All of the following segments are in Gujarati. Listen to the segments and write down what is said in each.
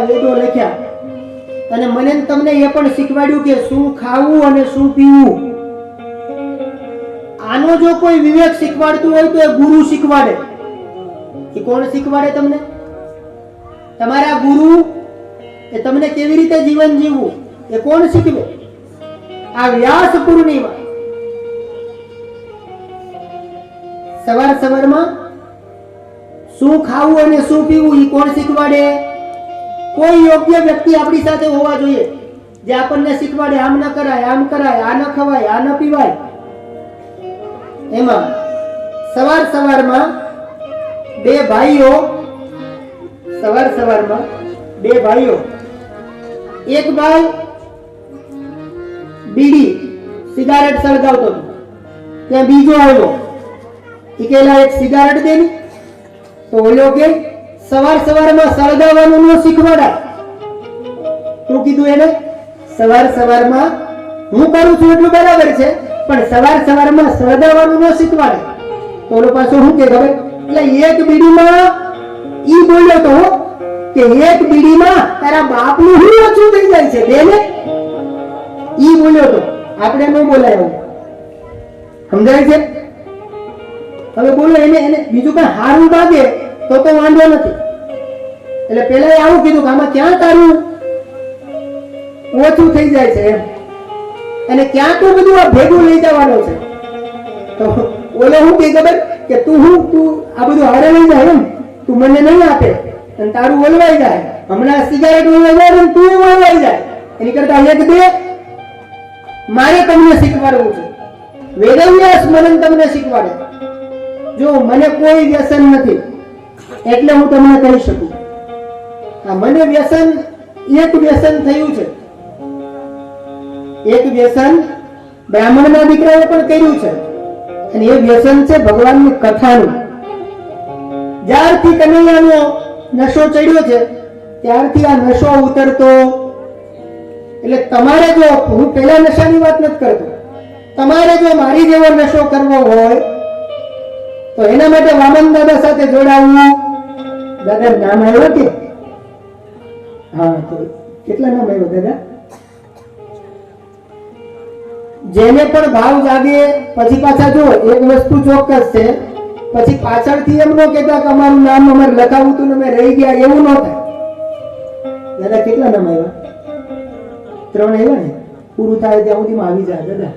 લખ્યા, વેદો લખ્યા, અને મને તમને એ પણ શીખવાડ્યું કે શું ખાવું અને શું પીવું. આનો જો કોઈ વિવેક શીખવાડતું હોય તો એ ગુરુ શીખવાડે. એ કોણ શીખવાડે તમને? તમારા ગુરુ એ તમને કેવી રીતે જીવન જીવવું એ કોણ શીખવે? આ વ્યાસ પૂર્ણિમા સવાર સવારમાં શું ખાવું અને શું પીવું એ કોણ શીખવાડે? કોઈ યોગ્ય વ્યક્તિ આપણી સાથે હોવા જોઈએ જે આપણને શીખવાડે આમ ન કરાય, આમ કરાય, આ ન ખવાય, આ ન પીવાય. એમાં સવાર સવારમાં બે ભાઈઓ એક ભાઈ બીડી સિગારેટ સળગાવતો હતો, ત્યાં બીજો આવ્યો, એ કેલા એક સિગારેટ દે. તો ઓલો કે સવાર સવારમાં સળગાવવાનું ન શીખવાડાય. શું કીધું એને? સવાર સવારમાં હું કરું છું એટલું બરાબર છે, પણ સવાર સવારમાં સળગાવવાનું ન શીખવાડાય. તો ઓલો પાછો શું કે ખબર? એટલે એક બીડીમાં ઈ બોલ્યો તો કે એક બીડીમાં તારા બાપનું શું ઓછું થઈ જાય છે બેને. ઈ બોલ્યો તો, આપણે ન બોલાય એવું. સમજાય છે? હવે બોલો એને બીજું કઈ હારું લાગે તો વાંધો નથી. એટલે પેલા આવું કીધું કે આમાં ક્યાં તારું ઓછું થઈ જાય છે એમ, અને ક્યાં તું બધું આ ભેગું લઈ જવાનો છે. તો ઓલો શું કે ખબર કે તું આ બધું હારે લઈ જાય એમ, તું મને નહીં આપે અને તારું ઓલવાઈ જાય. હમણાં સિગારેટ ઓલવાઈ જાય અને તું ઓલવાઈ જાય. એની કરતા એક દે. મારે તમને શીખવાડવું છે. વેદવ્યાસ મને તમને શીખવાડે. જો મને કોઈ વ્યસન નથી એટલે હું તમને કહી શકું. મને વ્યસન એક વ્યસન થયું છે. એક વ્યસન બ્રાહ્મણના દીકરાએ પણ કર્યું છે, અને એ વ્યસન છે ભગવાનની કથાનું. જ્યારથી કનૈયાનો નશો ચડ્યો છે ત્યારથી આ નશો ઉતરતો. એટલે તમારે જો, હું પેલા નશાની વાત નથી કરતો, તમારે જો મારી જેવો નશો કરવો હોય તો એના માટે વામન દાદા સાથે જોડાવવું. દાદા નામ આવ્યો કે? હા, તો કેટલા નામ આવ્યો દાદા? જેને પણ ભાવ જાગે પછી પાછા જો એક વસ્તુ ચોક્કસ છે, પછી પાછળથી એમ ન કહેતા કે અમારું નામ અમારે લખાવું હતું ને અમે રહી ગયા, એવું ન થાય. દાદા કેટલા નામ આવ્યા? 3 આવ્યા ને? પૂરું થાય ત્યાં સુધીમાં આવી જાય દાદા.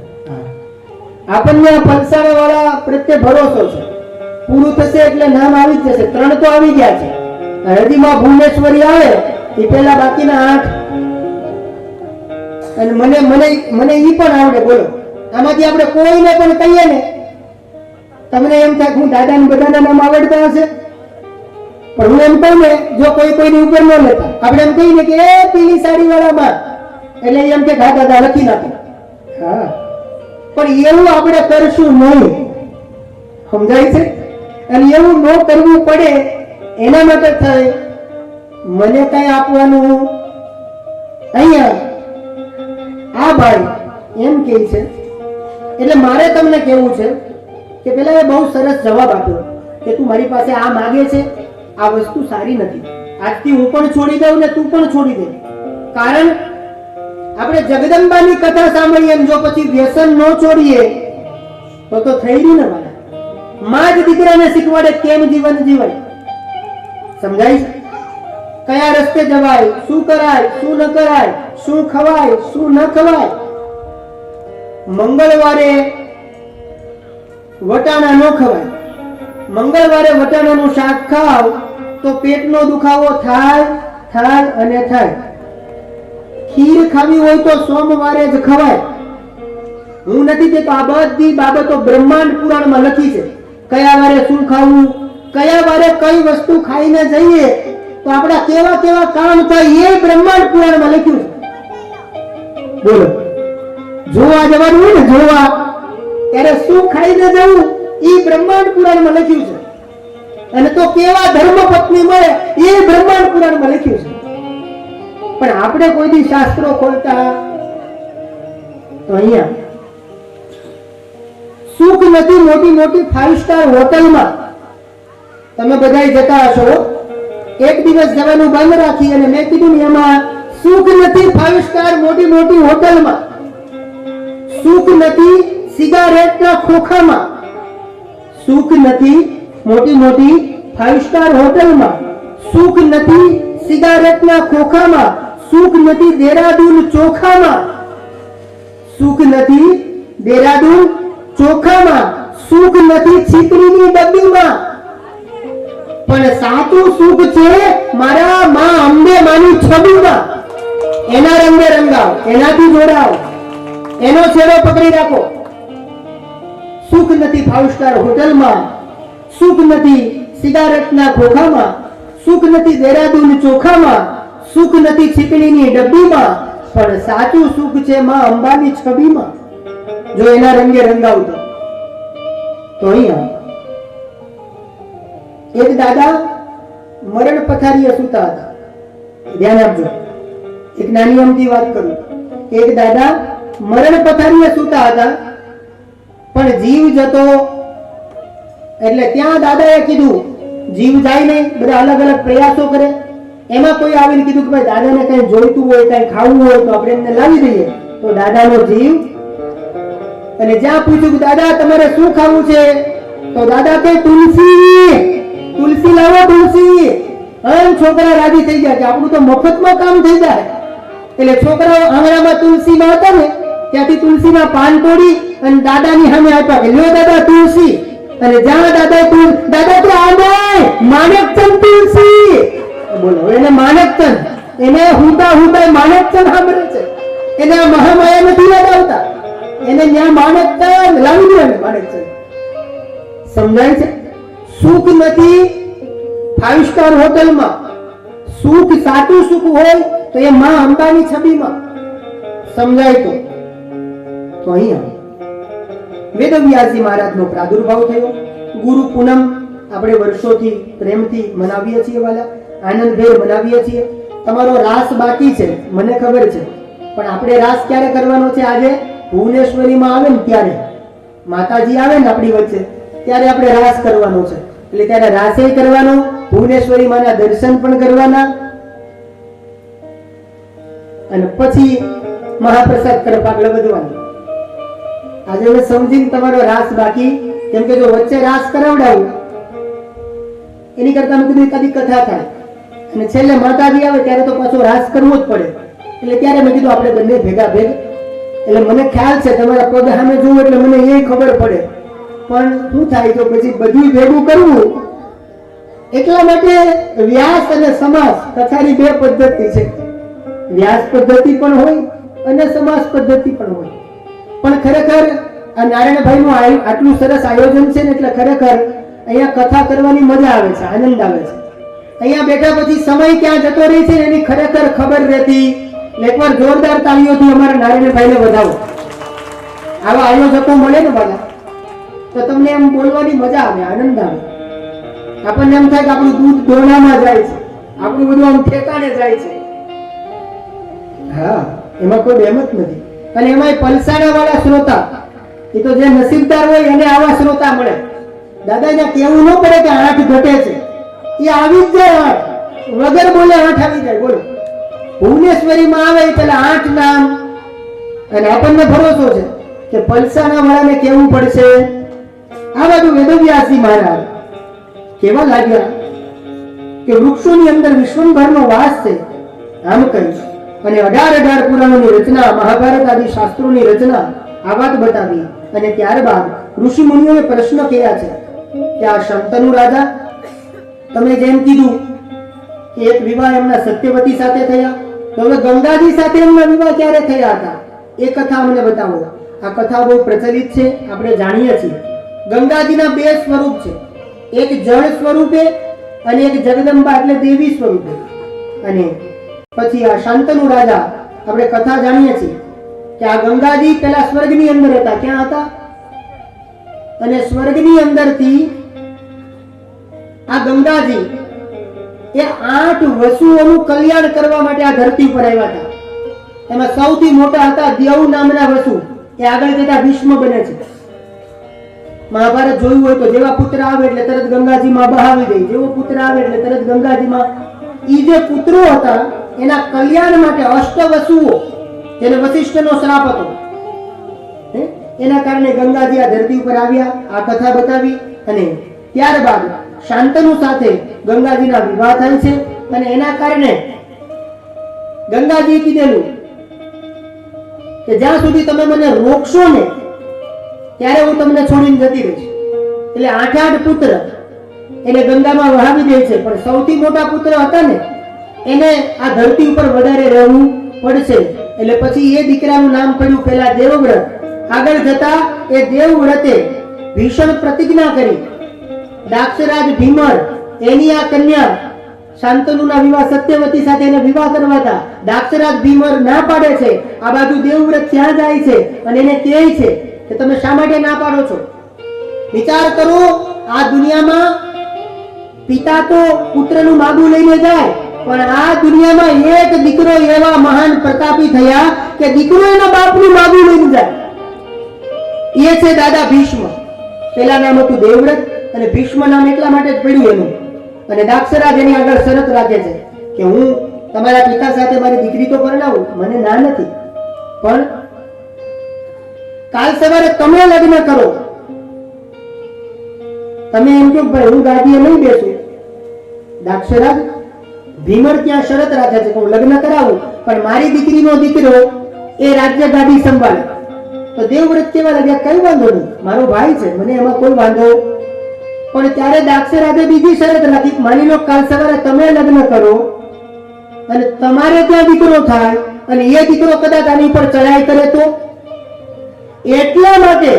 આપણને આ પલસાણા વાળા પ્રત્યે ભરોસો છે. પૂરું થશે એટલે નામ આવી જ જશે. 3 તો આવી ગયા છે. હૃદયમાં ભુવનેશ્વરી આવે એ પેલા બાકીના 8. અને મને ઈ પણ આવડે. બોલો, આમાંથી આપણે કોઈને પણ કહીએ ને, તમને એમ થાય હું દાદાને બધાના નામ આવડતા હશે, પણ હું એમ કહું ને જો કોઈની ઉપર ન લેતા, આપણે એમ કહીએ કે એ પીળી સાડી વાળા માં, એટલે એમ કે દાદા લખી નાખો. હા, પણ એવું આપણે કરશું નહીં. સમજાય છે? અને એવું ન કરવું પડે એના માટે થાય મને કઈ આપવાનું. અહીંયા આ ભાઈ એમ કહે છે, એટલે મારે તમને કહેવું છે કે પેલા એ બહુ સરસ જવાબ આપ્યો કે તું મારી પાસે આ માંગે છે, આ વસ્તુ સારી નથી, આજથી હું પણ છોડી દઉં ને તું પણ છોડી દે. કારણ આપણે જગદંબાની કથા સાંભળીએ જો પછી વ્યસન ન છોડીએ તો થઈ રહ્યું ને વાલા. માં જ દીકરાને શીખવાડે કેમ જીવન જીવાય. સમજાય? કયા રસ્તે જવાય, શું કરાય, શું ન કરાય, શું ખવાય, શું ન ખવાય. મંગળવારે વટાણા ન ખવાય. મંગળવારે વટાણાનું શાક ખાવ તો પેટનો દુખાવો થાય અને થાય. ખીર ખાવી હોય તો સોમવારે જ ખવાય. હું નથી કહેતો, આ બધી બાબતો બ્રહ્માંડ પુરાણમાં લખી છે. કયા વારે શું ખાવું, કયા વારે કઈ વસ્તુ ખાઈને જઈએ તો આપણા કેવા કેવા કામ થાય એ બ્રહ્માંડ પુરાણમાં લખ્યું છે. બોલો, જોવા જવાનું હોય ને, જોવા ત્યારે શું ખાઈને જવું એ બ્રહ્માંડ પુરાણમાં લખ્યું છે. અને તો કેવા ધર્મ પત્ની મળે એ બ્રહ્માંડ પુરાણમાં લખ્યું છે. પણ આપણે કોઈ દી શાસ્ત્રો ખોલતા તો અહીંયા સુખ નથી. મોટી મોટી 5 સ્ટાર હોટલમાં તમે બધા જતા હશો, એક દિવસ જવાનું બંધ રાખી અને મેં કીધું ને એમાં સુખ નથી 5 સ્ટાર મોટી મોટી હોટલમાં, સુખ નથી સિગારેટના ખોખામાં, સુખ નથી મોટી મોટી 5 સ્ટાર હોટલમાં, સુખ નથી સિગારેટના ખોખામાં, સુખ નથી દેહરાદૂન ચોખામાં, સુખ નથી દેહરાદૂન ચોખામાં, સુખ નથી છીપડીની ડબ્બીમાં, પણ સાચું સુખ છે મારા માં અંબે માની છબીમાં. એના રંગે રંગાવ, એનાથી જોડાવ, એનો છેડો પકડી રાખો. સુખ નથી 5 સ્ટાર હોટલમાં, સુખ નથી સિગારેટના ખોખામાં, સુખ નથી દેહરાદૂન ચોખામાં, સુખ નથી છીપડીની ડબ્બીમાં, પણ સાચું સુખ છે માં અંબાની છબીમાં. જો એના રંગે રંગાવતો તો અહીંયા એક દાદા મરણ પથારીએ સૂતા હતા. ધ્યાન આપજો, એક નાની અમથી વાત કરું. એક દાદા મરણ પથારીએ સૂતા હતા, પણ જીવ જતો એટલે ત્યાં દાદાએ કીધું જીવ જાય નહીં, બધા અલગ અલગ પ્રયાસો કરે. એમાં કોઈ આવીને કીધું કે ભાઈ દાદાને કઈ જોઈતું હોય, કઈ ખાવું હોય તો આપણે એમને લાવી દઈએ. તો દાદાનો જીવ અને જ્યાં પૂછ્યું કે દાદા તમારે શું ખાવું છે, તો દાદા કહે તુલસી, તુલસી લાવો તુલસી. આમ છોકરા રાજી થઈ ગયા કે આપણું તો મફતમાં કામ થઈ જાય. એટલે છોકરાઓ આંગણામાં તુલસીમાં હતા ને ત્યાંથી તુલસીના પાન તોડી અને દાદાની સામે આપ્યા કે લ્યો દાદા તુલસી. અને જ્યાં દાદા તો આ માણેકચંદ તુલસી બોલો. એને માણેકચંદ, એને હુંદા માણેકચંદ સાંભળે છે. એને આ મહામાયા નથી યાદ આવતા, એને ત્યાં માણેકચંદ લાવી દે. માણેકચંદ સમજાય છે? સુખ નથી 5 સ્ટાર હોટલમાં, સુખ સાચું સુખ હોય તો એ માં અંબાની છબીમાં. સમજાય તો અહીંયા વેદવ્યાસજી મહારાજનો પ્રાદુર્ભાવ થયો. ગુરુ પૂનમ આપણે વર્ષોથી પ્રેમથી મનાવીએ છીએ, વાલા આનંદભેર મનાવીએ છીએ. તમારો રાસ બાકી છે મને ખબર છે, પણ આપણે રાસ ક્યારે કરવાનો છે? આજે ભુવનેશ્વરીમાં આવે ને ત્યારે, માતાજી આવે ને આપણી વચ્ચે ત્યારે આપણે રાસ કરવાનો છે. એટલે ત્યારે રાસે કરવાનો, ભુવનેશ્વરી માના દર્શન પણ કરવાના, અને પછી મહાપ્રસાદ કરપાક લગડવાનો. આજે મેં સમજીને તમારો રાસ બાકી, કેમ કે જો વચ્ચે રાસ કરાવડાવું એની કરતા મેં કીધું કદી કથા થાય અને છેલ્લે માતાજી આવે ત્યારે તો પાછો રાસ કરવો જ પડે. એટલે ત્યારે મેં કીધું આપણે બંને ભેગા. એટલે મને ખ્યાલ છે તમારા પગ સામે જોવું એટલે મને એ ખબર પડે, પણ શું થાય તો પછી બધું ભેગું કરવું. એટલા માટે વ્યાસ અને સમાસ કથાની 2 પદ્ધતિ છે. વ્યાસ પદ્ધતિ પણ હોય અને સમાસ પદ્ધતિ પણ હોય. પણ ખરેખર આ નારાયણભાઈનું આટલું સરસ આયોજન છે ને એટલે ખરેખર અહીંયા કથા કરવાની મજા આવે છે, આનંદ આવે છે. અહીંયા બેઠા પછી સમય ક્યાં જતો રહે છે એની ખરેખર ખબર રહેતી. એકવાર જોરદાર તાળીઓથી અમારા નારાયણભાઈને વધાવો. આવા આયોજકો મળે ને બધા તો તમને એમ બોલવાની મજા આવે, આનંદ આવે. આપણને એમ થાય કે આપણું દૂધ દોણામાં જાય છે, આપણું બધું આમ ઠેકાણે જાય છે. હા, એમાં કોઈ બેમત નથી. અને એમાંય પલસાણા વાળા શ્રોતા, એ તો જે નસીબદાર હોય એને આવા શ્રોતા મળે. દાદાને કેવું ન પડે કે 8 ઘટે છે, એ આવી જ જાય 8 વગર બોલે 8 આવી જાય. બોલો, ભુવનેશ્વરીમાં આવે પેલા 8 નામ, અને આપણને ભરોસો છે કે પલસાણા વાળાને કેવું પડશે. આ બાજુ વેદવ્યાસજી મહારાજ કેવા લાગ્યા કે વૃક્ષોની અંદર વિશ્વંભરનો વાસ છે આમ કહી, અને 18 પુરાણોની રચના, મહાભારત આદિ શાસ્ત્રોની રચના, આ વાત બતાવી. અને ત્યારબાદ ઋષિ મુનિઓએ પ્રશ્ન કર્યા છે કે આ શંતનુ રાજા, તમે જેમ કીધું કે એક વિવાહ એમના સત્યવતી સાથે થયા, તો હવે ગંગાજી સાથે એમના વિવાહ ક્યારે થયા હતા એ કથા અમને બતાવો. આ કથા બહુ પ્રચલિત છે, આપણે જાણીએ છીએ. ગંગાજીના 2 સ્વરૂપ છે, એક જળ સ્વરૂપે અને એક જગદંબા એટલે દેવી સ્વરૂપે. અને પછી આ શાંતનુ રાજા, આપણે કથા જાણીએ છીએ કે આ ગંગાજી પેલા સ્વર્ગની અંદર હતા. ક્યાં હતા? અને સ્વર્ગની અંદરથી આ ગંગાજી એ 8 વસુઓનું કલ્યાણ કરવા માટે આ ધરતી પર આવ્યા હતા. એમાં સૌથી મોટા હતા દેવ નામના વસુ, એ આગળ જતા ભીષ્મ બને છે. મહાભારત જોયું હોય તો જેવા પુત્ર આવે એટલે તરત ગંગાજીમાં બહાવી દે, જેવો પુત્ર આવે એટલે તરત ગંગાજીમાં ઈ જે પુત્રો હતા એના કલ્યાણ માટે અષ્ટવસુઓ, જેને વશિષ્ઠનો શ્રાપ હતો, એના કારણે ગંગાજી આ ધરતી ઉપર આવ્યા, આ કથા બતાવી. અને ત્યારબાદ શાંતનુ સાથે ગંગાજીના વિવાહ થાય છે. અને એના કારણે ગંગાજીએ કીધેલું કે જ્યાં સુધી તમે મને રોકશો ને ત્યારે હું તમને છોડીને જતી રહીશ. એટલે 8 પુત્ર એને ગંગામાં વહાવી દે છે. પણ સૌથી મોટા પુત્ર હતા ને એને આ ધરતી ઉપર વધારે રહેવું પડશે. એટલે પછી એ દીકરાનું નામ પડ્યું પહેલા દેવવ્રત. આગળ જતા એ દેવવ્રતે ભીષણ પ્રતિજ્ઞા કરી. દાક્ષરાજ ભીમર એની આ કન્યા શાંતનુના વિવાહ સત્યવતી સાથે એને વિવાહ કરવા હતા. દાક્ષરાજ ભીમર ના પાડે છે. આ બાજુ દેવવ્રત ત્યાં જાય છે અને એને કહે છે કે તમે શા માટે ના પાડો છો? વિચાર કરો, આ દુનિયામાં પિતા તો પુત્રનું માગું લઈને જાય, પણ આ દુનિયામાં એક દીકરો એવા મહાન પ્રતાપી થયા કે દીકરો એના બાપનું માગું લઈને જાય. એ છે દાદા ભીષ્મ. પેલા નામ હતું દેવવ્રત અને ભીષ્મ નામ એટલા માટે જ પડ્યું એનું. અને દાક્ષરાજ એની આગળ શરત રાખે છે કે હું તમારા પિતા સાથે મારી દીકરી તો પરણાવું, મને ના નથી, પણ કાલ સવારે તમે લગ્ન કરો. તમે એમ કહો ભાઈ હું ગાદીએ નહીં બેસું. દાક્ષરાજ ભીમર ત્યાં શરત રાખે છે કે હું લગ્ન કરાવું, પણ મારી દીકરીનો દીકરો એ રાજ્ય ગાદી સંભાળે. તો દેવવ્રત કેવા લાગ્યા, કઈ વાંધો નહીં, મારો ભાઈ છે, મને એમાં કોઈ વાંધો. પણ ત્યારે દાક્ષરાજે બીજી શરત રાખી, માની લો કાલ સવારે તમે લગ્ન કરો અને તમારે ત્યાં દીકરો થાય અને એ દીકરો કદાચ આની ઉપર ચડાઈ કરે તો. એટલા માટે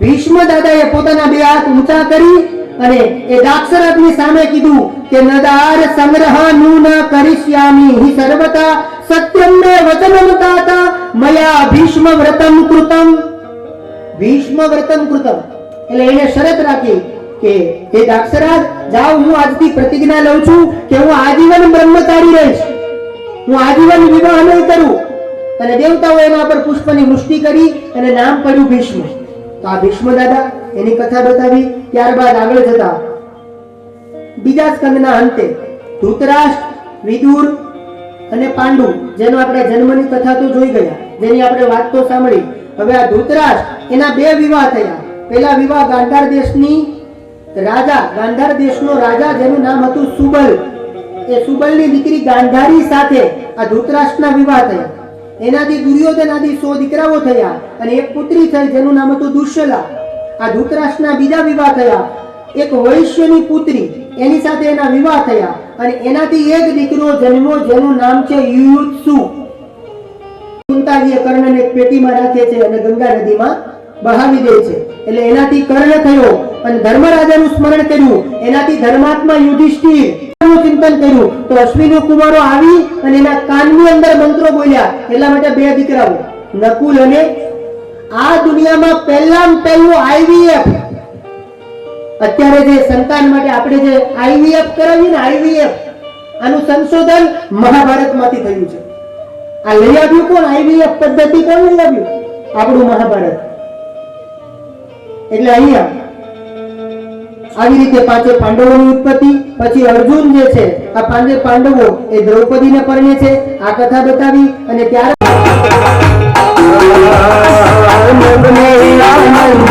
ભીષ્મ દાદાએ પોતાના 2 હાથ ઊંચા કરી અને એ દાક્ષરાજની સામે કીધું કે નદાર સંગ્રહનું ન કરિષ્યામિ હિ સર્વતા સત્યમ મે વચનમ તાતા મયા ભીષ્મ વ્રતમ કૃતમ. ભીષ્મ વ્રતમ કૃતમ એટલે એને શરત રાખી કે હે દાક્ષરાજ, જાઓ, હું આજથી પ્રતિજ્ઞા લઉં છું કે હું આજીવન બ્રહ્મચારી રહીશ, હું આજીવન વિવાહ નહીં કરું. અને દેવતાઓ એના પર પુષ્પની વૃષ્ટિ કરી અને નામ પડ્યું ભીષ્મ. તો આ ભીષ્મ દાદા એની કથા બતાવી. ત્યારબાદ આગળ જતા બીજા સ્કંદના અંતે ધૃતરાષ્ટ્ર, વિદુર અને પાંડુ, જેનો આપણે જન્મની કથા તો જોઈ ગયા, જેની આપણે વાત તો સાંભળી. હવે આ ધૃતરાષ્ટ્ર એના 2 વિવાહ થયા. પહેલા વિવાહ ગાંધાર દેશની રાજા, ગાંધાર દેશનો રાજા જેનું નામ હતું સુબલ, એ સુબલની દીકરી ગાંધારી સાથે આ ધૃતરાષ્ટ્રના વિવાહ થયા. એનાથી દુર્યોધન આદિ 100 દીકરાઓ થયા અને એક પુત્રી થઈ જેનું નામ હતું દુશ્શલા. આ ધૃતરાષ્ટ્રના બીજા વિવાહ થયા. એક વૈશ્યની પુત્રી, એની સાથે એના વિવાહ થયા અને એનાથી એક દીકરો જન્મ્યો જેનું નામ છે યુયુત્સુ. કુંતાજીએ કર્ણને એક પેટીમાં રાખે છે અને ગંગા નદીમાં બહાવી દે છે. એટલે એનાથી કર્ણ થયો અને ધર્મરાજાનું સ્મરણ કર્યું. એનાથી ધર્માત્મા યુધિષ્ઠિર ચિંતન કર્યું તો અશ્વિનો કુમારો આવી અને એના કાનની અંદર મંત્રો બોલ્યા. એટલા માટે 2 દીકરાઓ નકુલ અને આ દુનિયામાં પહેલું IVF, અત્યારે જે સંતાન માટે આપણે જે IVF કરાવીએ ને, IVF આનું સંશોધન મહાભારતમાંથી થયું છે. આ લઈ આવ્યું કોણ? IVF પદ્ધતિ કોણ લઈ આવ્યું? આપણું મહાભારત. એટલે અહીંયા આવી રીતે 5 પાંડવોની ઉત્પત્તિ. પછી અર્જુન જે છે આ 5 પાંડવો એ દ્રૌપદીને પરણે છે. આ કથા બતાવી અને ત્યારે આનંદ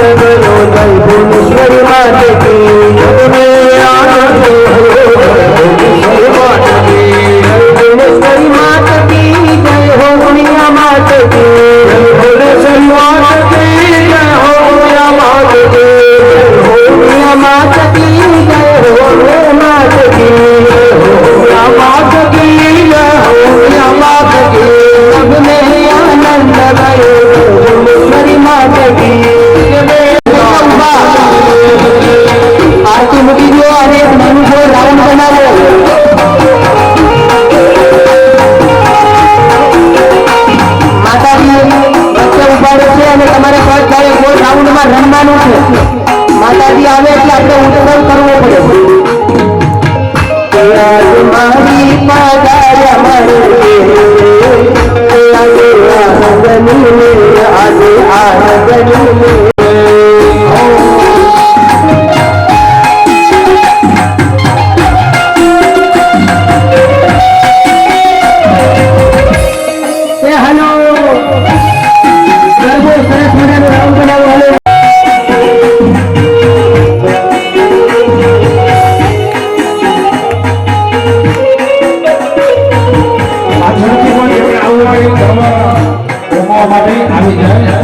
માટે આવી જાય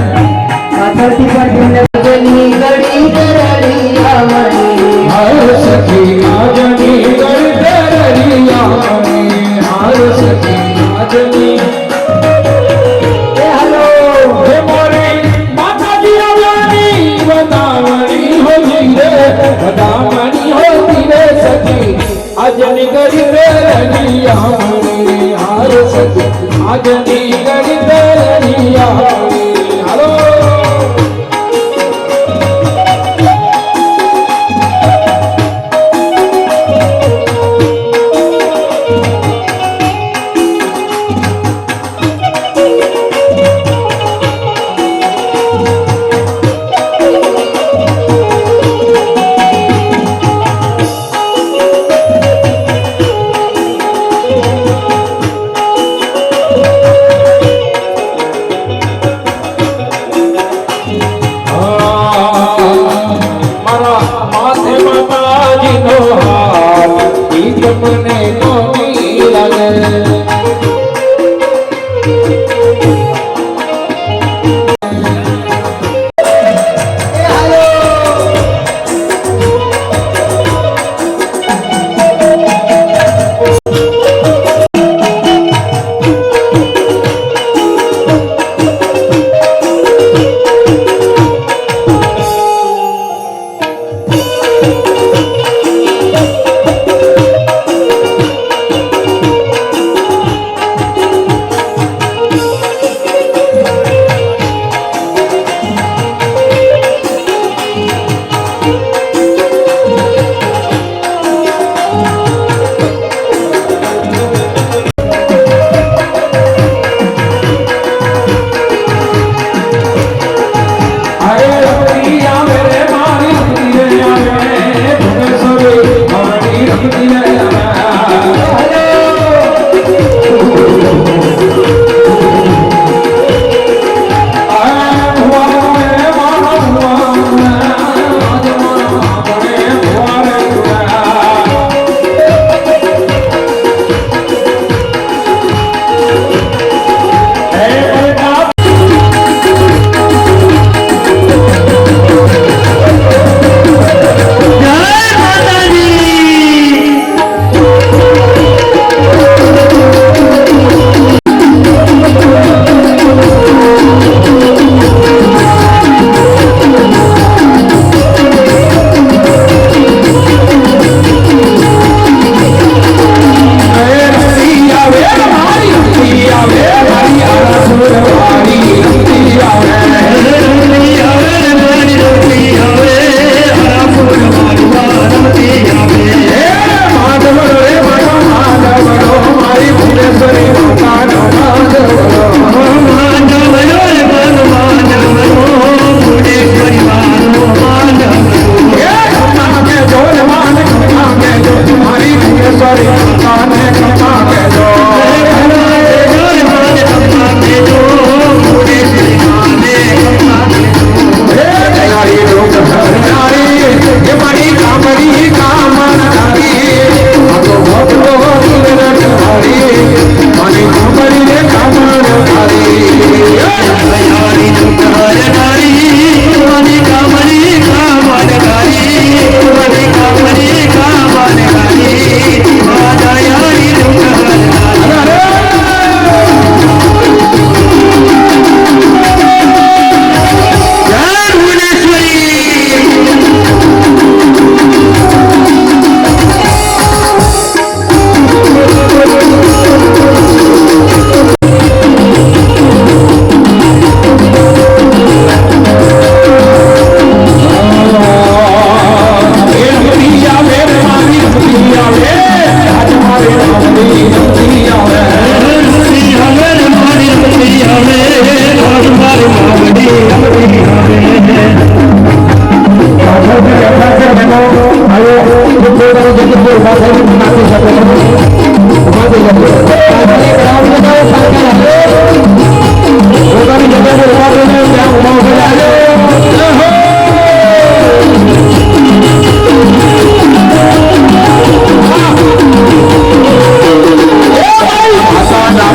પાછળથી પણ તેમને ગણી કરડિયા મણી હાર સખી આજની ગરગરિયા મણી હાર સખી આજની હાલો હે મોરી માતાજી આવવાની વધામણી હોતી રે વધામણી હોતી રે સખી આજની ગરગરિયા મણી હાર સખી આજની ગરગરિયા મણી હાલો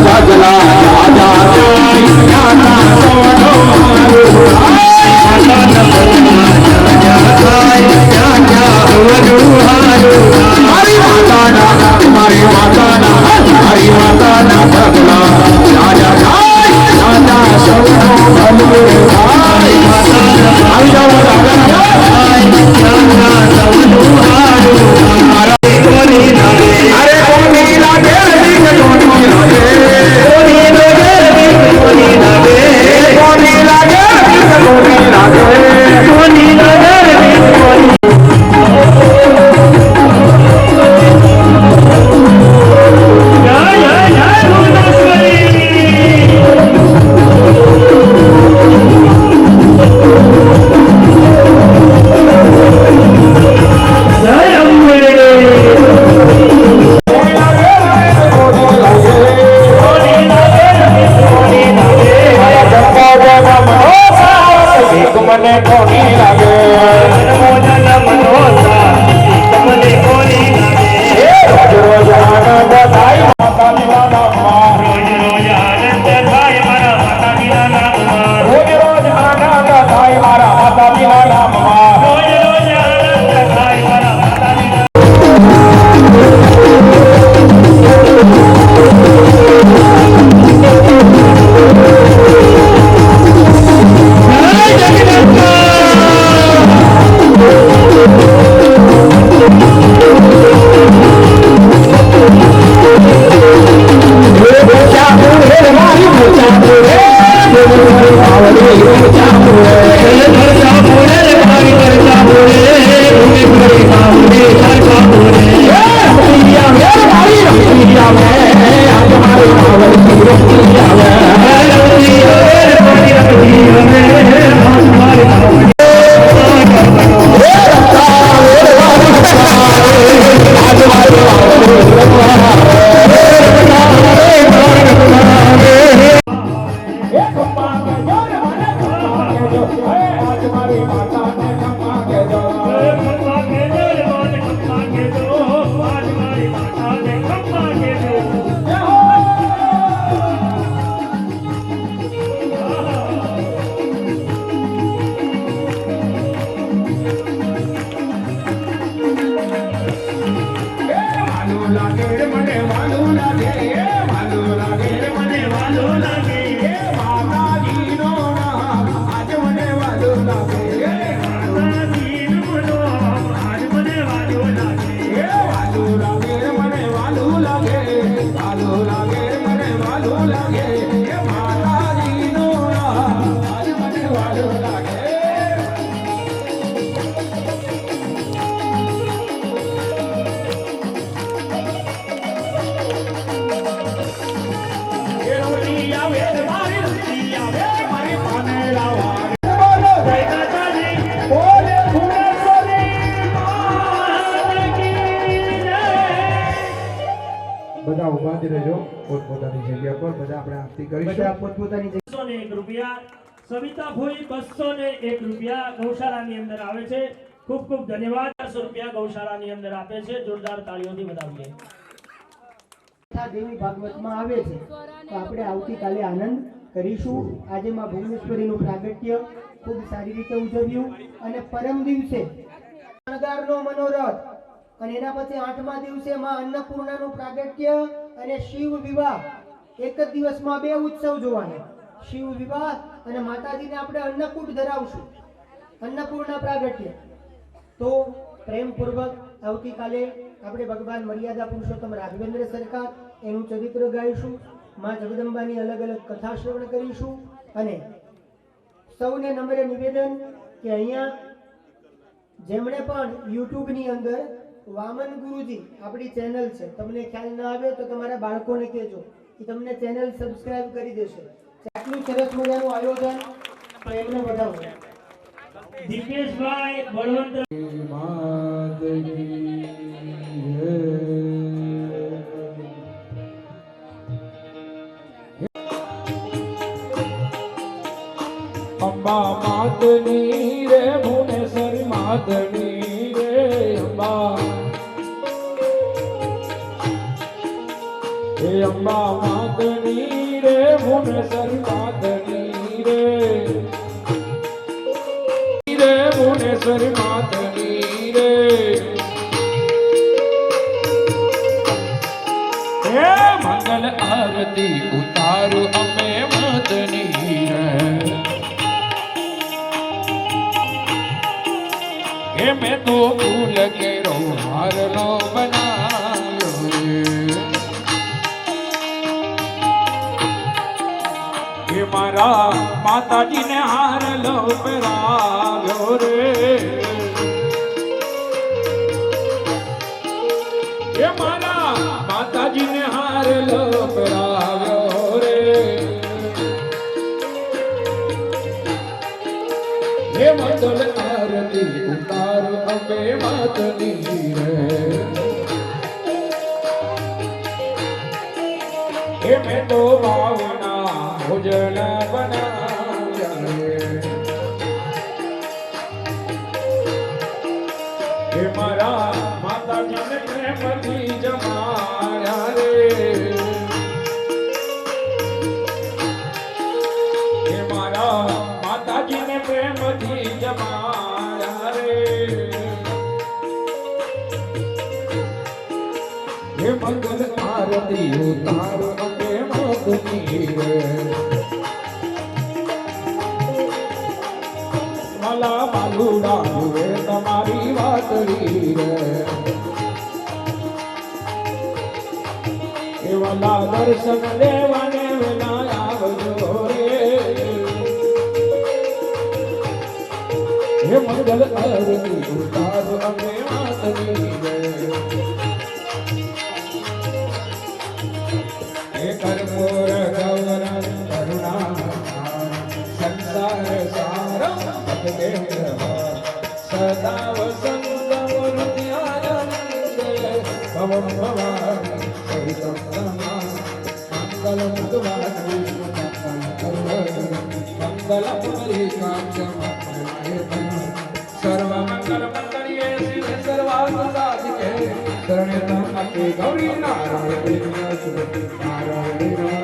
ભજલા રાજા બધા ઉભા જ રહેજો પોતપોતાની જગ્યા પર. બધા આપણે આરતી કરીશું. બધા પોતપોતાની 201 રૂપિયા સવિતા ભોઈ 201 રૂપિયા ગૌશાળાની અંદર આવે છે. ખૂબ ખૂબ ધન્યવાદ. 400 રૂપિયા ગૌશાળાની અંદર આપે છે. જોરદાર તાળીઓથી વધાવીએ. દેવી ભાગવતમાં આવે છે તો આપણે આવતીકાલે આનંદ કરીશું. આજે માં ભુવનેશ્વરીનું પ્રાગટ્ય ખૂબ સારી રીતે ઉજવ્યું અને પરમ દિવસે શણગારનો મનોરથ અને એના પછી 8મા દિવસે માં અન્નપૂર્ણાનું પ્રાગટ્ય અને શિવ વિવાહ. એક જ દિવસમાં બે ઉત્સવ જોવાના, શિવ વિવાહ અને માતાજીને આપણે અન્નકૂટ ધરાવશું, અન્નપૂર્ણા પ્રાગટ્ય. તો પ્રેમપૂર્વક આવતીકાલે આપણે ભગવાન મર્યાદા પુરુષોત્તમ રાઘવેન્દ્ર સરકાર એનું ચરિત્ર ગાઈશું. માં જગદંબાની અલગ અલગ કથા શ્રવણ કરીશું. અને સૌને નમ્ર નિવેદન કે અહીંયા જેમણે પણ યુટ્યુબની અંદર વામન ગુરુજી આપણી ચેનલ છે, તમને ખ્યાલ ના આવે તો તમારા બાળકોને કહેજો કે તમને ચેનલ સબસ્ક્રાઇબ કરી દેશે. આટલું સરસ મજાનું આયોજન તો એમને વધાવો. દીપેશભાઈ બળવંત અંબા માતની રે ભુવનેશ્વર માતની રે અંબા, હે અંબા માતની રે ભુવનેશ્વર માતની રે ભુવનેશ્વરી માતની રે હે મંગલ આરતી ઉતારું અમે માતની રે હે મેં તો ફૂલ કેરો હારનો બનાવ્યો રે હે મારા માતાજીને હાર લો પહેરાવ્યો રે હે મારા માતાજીને હાર લો પહેરાવ્યો રે હે મંગલ આરતી ઉતાર અમે માતની રે હે મેં તો ભાવના ભોજન બનાવ્યા રે હે મારા માતાજીને પ્રેમથી જમાડ્યા રે હે મારા માતાજીને પ્રેમથી જમાડ્યા રે હે મંગલ આરતી ઉતાર અમે માતની રે માલા માલુડા રે તમારી વાતડી રે એ વાલા દર્શન લેવાને વેલા આવજો રે હે મંગલ આરતી ઉતાર અમે માતની રે હે કર્પૂર ગૌરમ કરુણા સંસાર સારમ સદા વસંત મૂર્ત્યાનંદ ભવમ ભવાની સહિતમ મંગલ મુદવાની મંગલ સર્વ મંગલ મંગળીએ શિવ સર્વાર્થ સાધિકે શરણ્યતમ અપે ગૌરી નારાયણ નારાયણ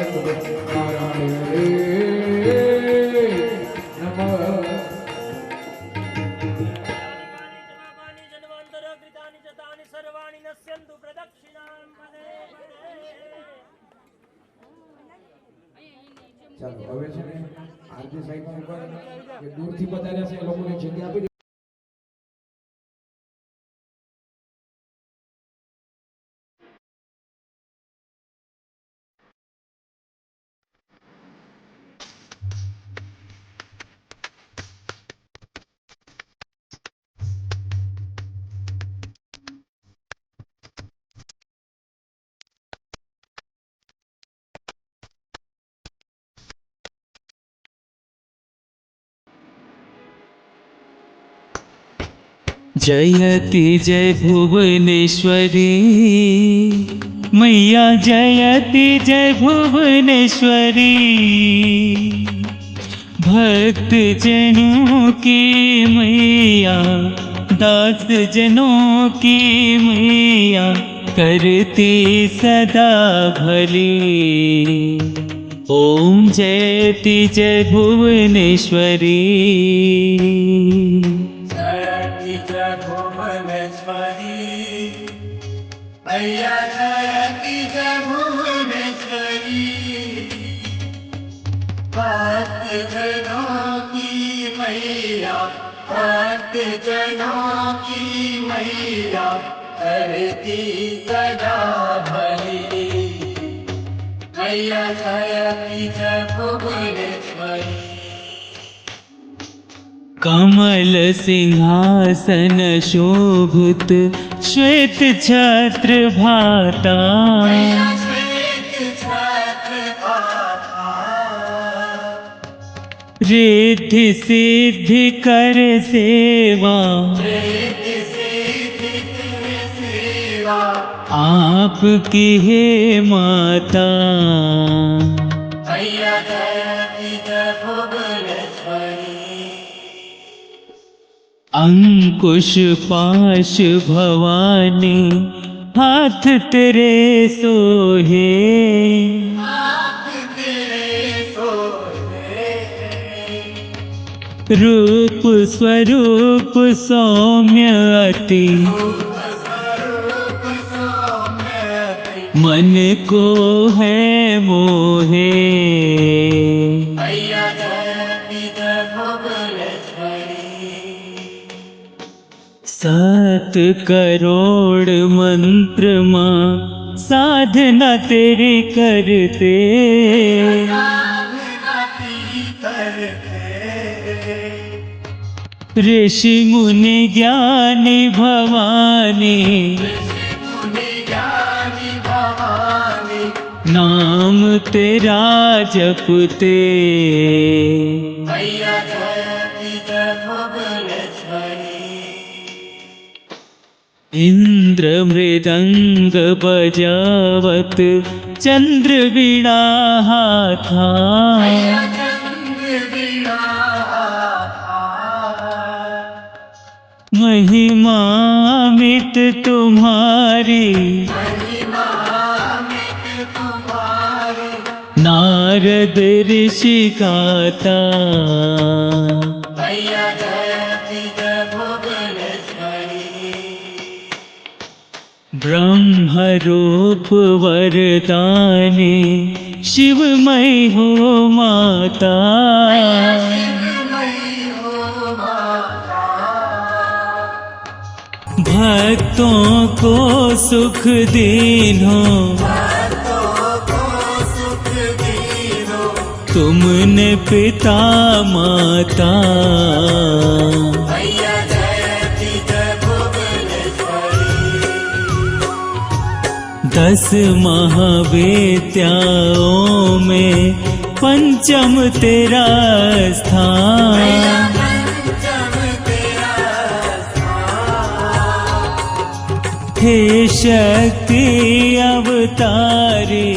ચાલો હવે છે ને આરતી સાહેબ જે દૂરથી પધાર્યા છે એ લોકોને જગ્યા આપી जयति जय भुवनेश्वरी मैया जयति जय भुवनेश्वरी भक्त जनों की मैया दास जनों की मैया करती सदा भली ओम जयति जय भुवनेश्वरी मैया जयति जय भुवनेश्वरी भक्त जनों की मैया भक्त जनों की मैया करती सदा भली मैया जयति जय भुवनेश्वरी कमल सिंहासन शोभित श्वेत छत्र भाता रिद्धि सिद्धि कर सेवा आपकी है माता अंकुश पाश भवानी हाथ तेरे सोहे रूप स्वरूप सौम्य अति मन को है मोहे मैया जयति जय भुवनेश्वरी। 7 करोड़ मंत्र मां साधना तेरी करते ऋषि मुनि ज्ञानी भवानी नाम तेरा जपते मैया जयति जय भुवनेश्वरी। इंद्र मृदंग बजावत चंद्र वीणा हाथा महिमामित तुम्हारी नारद ऋषि गाता मैया जयति जय भुवनेश्वरी। ब्रह्मरूप वरदानी शिवमय हो माता भक्तों को सुख दीनो तुमने पिता माता मैया जयति जय भुवनेश्वरी। 10 महाविद्याओं में पंचम तेरा स्थान हे शक्ति अवतारी